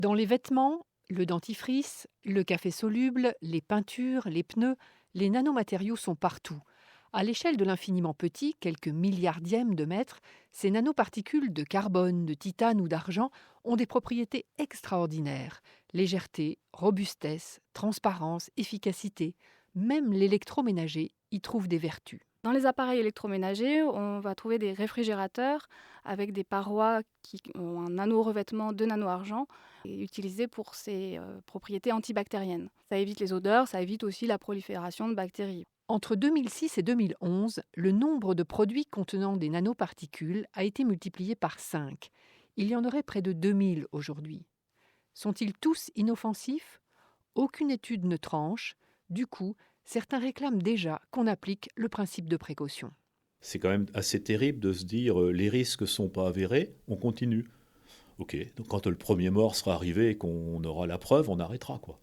Dans les vêtements, le dentifrice, le café soluble, les peintures, les pneus, les nanomatériaux sont partout. À l'échelle de l'infiniment petit, quelques milliardièmes de mètres, ces nanoparticules de carbone, de titane ou d'argent ont des propriétés extraordinaires. Légèreté, robustesse, transparence, efficacité. Même l'électroménager y trouve des vertus. Dans les appareils électroménagers, on va trouver des réfrigérateurs avec des parois qui ont un nano-revêtement de nano-argent et utilisés pour ses propriétés antibactériennes. Ça évite les odeurs, ça évite aussi la prolifération de bactéries. Entre 2006 et 2011, le nombre de produits contenant des nanoparticules a été multiplié par 5. Il y en aurait près de 2000 aujourd'hui. Sont-ils tous inoffensifs? Aucune étude ne tranche. Du coup, certains réclament déjà qu'on applique le principe de précaution. C'est quand même assez terrible de se dire les risques ne sont pas avérés, on continue. Ok, donc quand le premier mort sera arrivé et qu'on aura la preuve, on arrêtera quoi.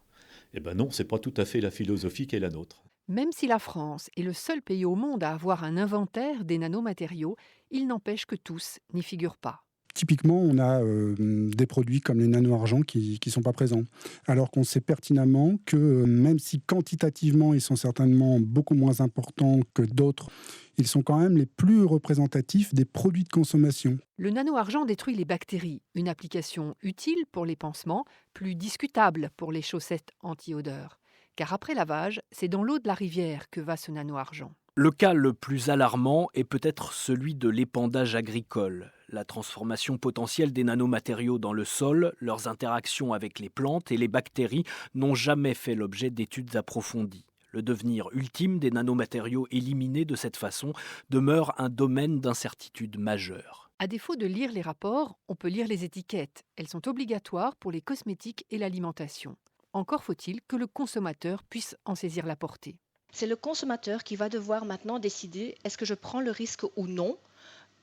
Eh ben non, c'est pas tout à fait la philosophie qui est la nôtre. Même si la France est le seul pays au monde à avoir un inventaire des nanomatériaux, il n'empêche que tous n'y figurent pas. Typiquement, on a des produits comme les nano-argent qui ne sont pas présents. Alors qu'on sait pertinemment que même si quantitativement ils sont certainement beaucoup moins importants que d'autres, ils sont quand même les plus représentatifs des produits de consommation. Le nanoargent détruit les bactéries, une application utile pour les pansements, plus discutable pour les chaussettes anti-odeur. Car après lavage, c'est dans l'eau de la rivière que va ce nanoargent. Le cas le plus alarmant est peut-être celui de l'épandage agricole. La transformation potentielle des nanomatériaux dans le sol, leurs interactions avec les plantes et les bactéries n'ont jamais fait l'objet d'études approfondies. Le devenir ultime des nanomatériaux éliminés de cette façon demeure un domaine d'incertitude majeure. À défaut de lire les rapports, on peut lire les étiquettes. Elles sont obligatoires pour les cosmétiques et l'alimentation. Encore faut-il que le consommateur puisse en saisir la portée. C'est le consommateur qui va devoir maintenant décider est-ce que je prends le risque ou non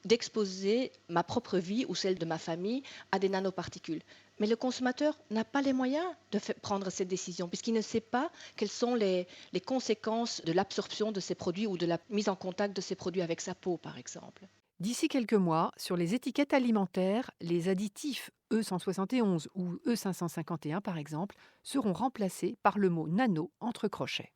d'exposer ma propre vie ou celle de ma famille à des nanoparticules. Mais le consommateur n'a pas les moyens de prendre cette décision puisqu'il ne sait pas quelles sont les conséquences de l'absorption de ces produits ou de la mise en contact de ces produits avec sa peau, par exemple. D'ici quelques mois, sur les étiquettes alimentaires, les additifs E171 ou E551 par exemple seront remplacés par le mot nano entre crochets.